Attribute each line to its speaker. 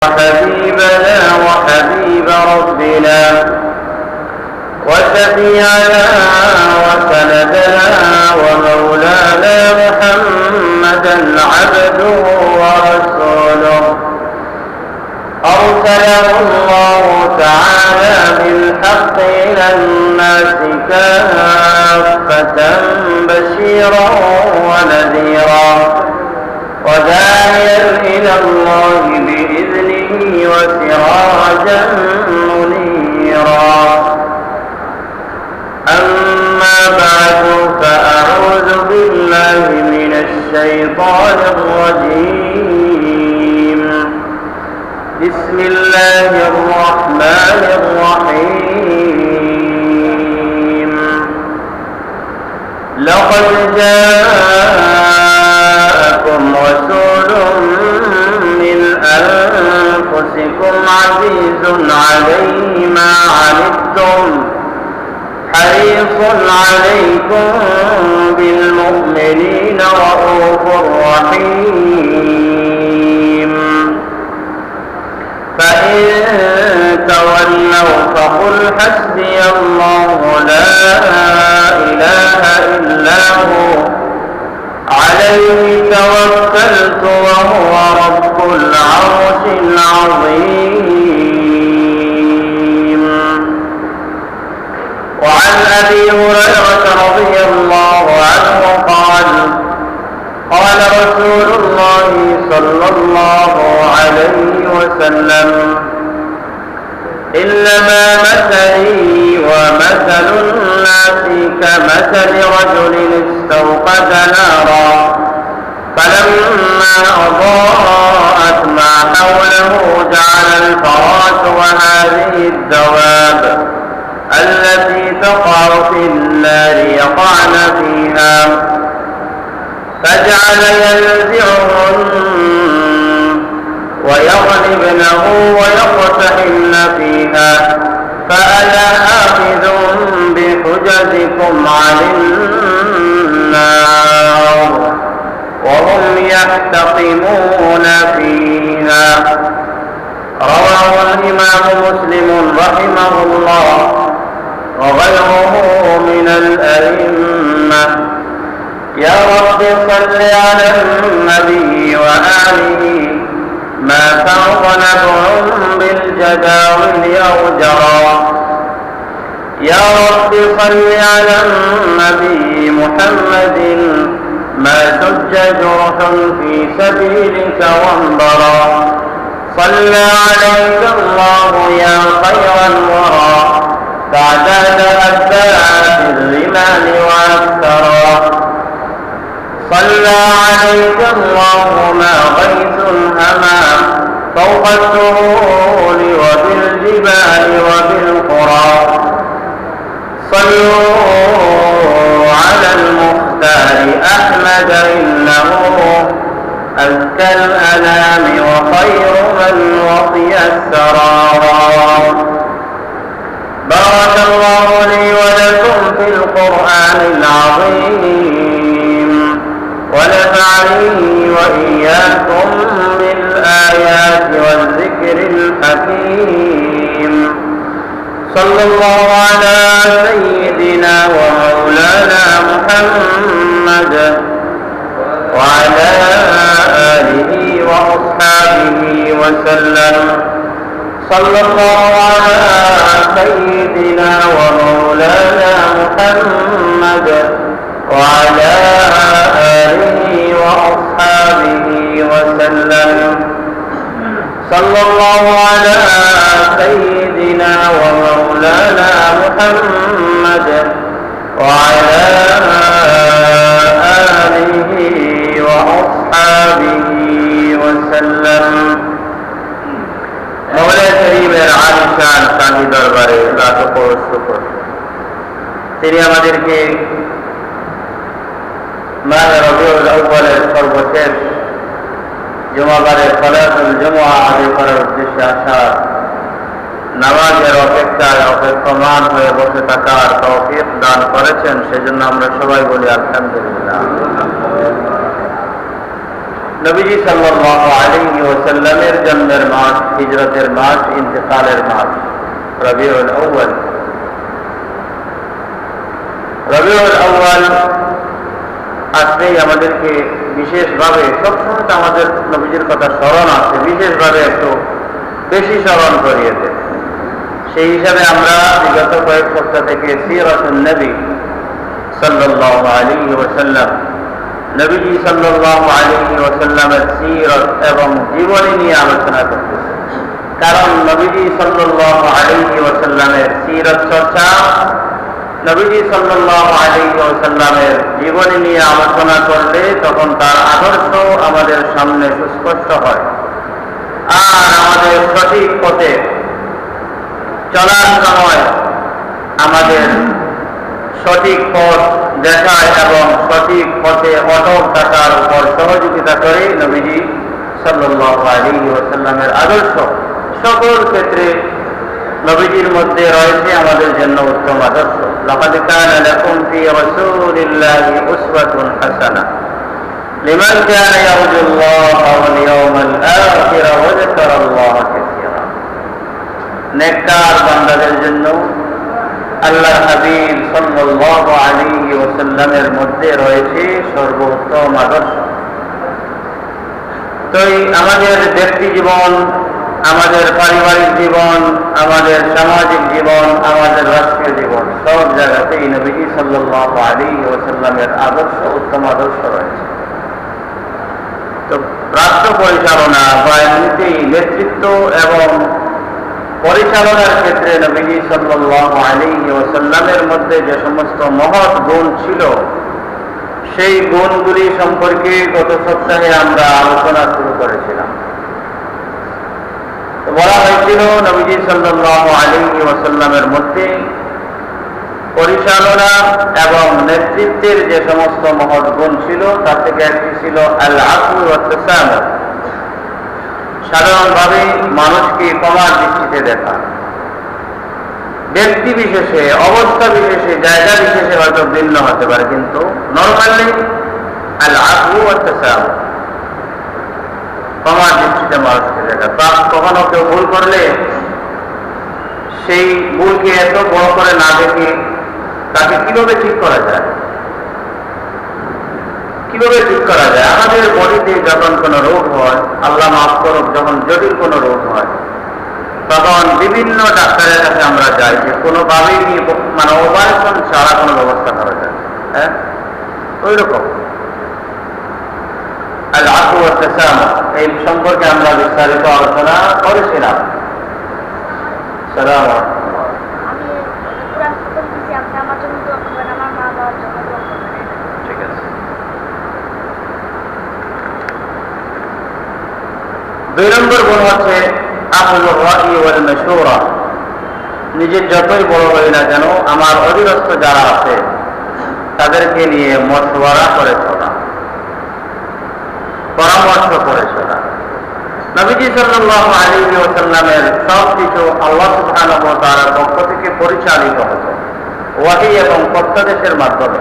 Speaker 1: حبيبنا وحبيب ربنا وشفيعنا وسندنا ومولانا محمدا عبده ورسوله أرسله الله تعالى بالحق إلى الناس كافة بشيرا ونذيرا وداعيا إلى الله بإذنه وسراجا منيرا. أما بعد فأعوذ بالله من الشيطان الرجيم. بسم الله الرحمن الرحيم. لقد جاءكم رسول من أنفسكم عزيز عليه ما عنتم حريص عليكم بالمؤمنين رؤوف رحيم. فإن تولوا فقل حسبي الله لا إله إلا هو عليه توكلت وهو رب العرش العظيم. وعن أبي هريرة رضي الله عنه قال قال رسول الله صلى الله عليه وسلم إنما مثلي ومثل الناس كمثل رجل استوقد نارا فلما أضاءت ما حوله جعل الفراش وهذه الدواب التي تقع في النار يقعن فيها فجعل ينزعهن ويغلبنه ويقتحمن فيها فأنا آخذ بحجزكم عن النار وهم يحتقمون فيها. رواه الإمام مسلم رحمه الله وغيره من الأئمة. يا رب صل على النبي وآله ما فوق نبع بالجداول أوجرا. يا رب صل على النبي محمد ما سج جرح في سبيلك وانبرا. صلى عليك الله يا خير الورى تعداد أتباعات الرمال وأكثرا. صلى عليك الله ما غيث هما فوق السهول وبالجبال وبالقرى. صلوا على المختار أحمد إنه أزكى الأنام وخير من وقي السرارا. بارك الله لي ولكم في القرآن العظيم ونفعني وإياكم بالآيات والذكر الحكيم. صلى الله على سيدنا ومولانا محمد وعلى آله وأصحابه وسلم. صلى الله على سيدنا ومولانا محمد وعلى آله وأصحابه وسلم. صلى الله على سيدنا ومولانا محمد وعلى آله وأصحابه وسلم. مولا كريم العالشان শাহী দরবারে লাখো কোটি শুকর। তিনি আমাদেরকে মাহে রবিউল আউয়ালের সর্বশেষ জুমাবারে সালাতুল জুমআ আদায় করার উদ্দেশ্যে আসা নামাজের অপেক্ষায় অপেক্ষমান হয়ে বসে থাকার তৌফিক দান করেছেন, সেজন্য আমরা সবাই বলি আলহামদুলিল্লাহ। নবীজি সাল্লাল্লাহু আলাইহি ওয়াসাল্লামের জন্মের মাস, হিজরতের মাস, ইন্তেকালের মাস রবিউল আউয়াল। রবিউল আউয়াল আসলেই আমাদেরকে বিশেষভাবে, সবসময় তো আমাদের নবীজির কথা স্মরণ আছে, বিশেষভাবে একটু বেশি স্মরণ করিয়ে দেয়। সেই হিসাবে আমরা বিগত কয়েক সপ্তাহ থেকে সিরাতুন নবী সাল্লাল্লাহু আলাইহি ওয়াসাল্লাম, নবীজি সাল্লাল্লাহু আলাইহি ওয়াসাল্লামের সিরাত এবং জীবনী নিয়ে আলোচনা করতেছি। কারণ নবীজি সাল্লাল্লাহু আলাইহি ওয়াসাল্লামের সিরাত চর্চা, নবীজি সাল্লাল্লাহু আলাইহি ওয়াসাল্লামের জীবনী নিয়ে আলোচনা করলে তখন তার আদর্শ আমাদের সামনে সুস্পষ্ট হয়, আর আমাদের সঠিক পথে চলার সময় আমাদের সঠিক পথ দেখায় এবং সঠিক পথে অটল থাকার উপর সহযোগিতা করে নবীজি সাল্লাল্লাহু আলাইহি ওয়াসাল্লামের আদর্শ। সকল ক্ষেত্রে নবীজির মধ্যে রয়েছে আমাদের জন্য উত্তম আদর্শ। লাকাদ কানা লাকুম ফি রাসূলিল্লাহি উসওয়াতুন হাসানাহ লিমান কানা ইয়ারজুল্লাহা ওয়াল ইয়াওমাল আখির ওয়া যাকারাল্লাহা কাসীরা। নেককার বান্দাদের জন্য আল্লাহর হাবিব সাল্লাল্লাহু আলাইহি ওয়াসাল্লামের মধ্যে রয়েছে সর্বোত্তম আদর্শ। তো আমাদের ব্যক্তি জীবন, আমাদের পারিবারিক জীবন, আমাদের সামাজিক জীবন, আমাদের রাষ্ট্রীয় জীবন, সব জায়গাতেই নবীজি সাল্লাল্লাহু আলাইহি ওয়াসাল্লামের আদর্শ, উত্তম আদর্শ রয়েছে। তো রাষ্ট্র পরিচালনা বা এমনিতেই নেতৃত্ব এবং পরিচালনার ক্ষেত্রে নবীজি সাল্লাল্লাহু আলাইহি ওয়াসাল্লামের মধ্যে যে সমস্ত মহৎ গুণ ছিল, সেই গুণগুলি সম্পর্কে গত সপ্তাহে আমরা আলোচনা শুরু করেছিলাম। বলা হয়েছিল নবীজি সাল্লাল্লাহু আলাইহি ওয়াসাল্লামের মধ্যে পরিচালনা এবং নেতৃত্বের যে সমস্ত মহৎ গুণ ছিল, তার থেকে একটি ছিল আল আফু ওয়াত তাসামুহ, সাধারণভাবে মানুষকে ক্ষমার দৃষ্টিতে দেখা। ব্যক্তি বিশেষে, অবস্থা বিশেষে, জায়গা বিশেষে হয়তো ভিন্ন হতে পারে, কিন্তু নরমালি আল আফু ওয়াত তাসামুহ, ক্ষমার দৃষ্টিতে মানুষকে দেখা। কখনো কেউ ভুল করলে সেই ভুলকে এত বড় করে না দেখে তাকে কিভাবে ঠিক করা যায়, কিভাবে ঠিক করা যায়। আমাদের বডিতে যখন কোনো রোগ হয়, আল্লাহ মাফ করুক, যখন জটিল কোনো রোগ হয়, তখন বিভিন্ন ডাক্তারের কাছে আমরা যাই যে কোনোভাবেই মানে অপারেশন ছাড়া কোনো ব্যবস্থা করা যায়। হ্যাঁ, ওই রকম আল আফু ওয়াত তাসামুহ, এই সম্পর্কে আমরা বিস্তারিত আলোচনা করেছিলাম। সালাম। ঠিক আছে। 2 নম্বর গুণ হচ্ছে আখযুর রাই ওয়াল মাশূরা, নিজের যতই বড় হই না কেন আমার অধীনস্থ যারা আছে তাদেরকে নিয়ে মশওয়ারা করে চলা, পরামর্শ করে চলা। নবীজি সাল্লাল্লাহু আলাইহি ওয়াসাল্লামের সব কিছু আল্লাহ সুবহানাহু ওয়া তাআলার পক্ষ থেকে পরিচালিত হতো ওয়াহী এবং প্রত্যাদেশের মাধ্যমে।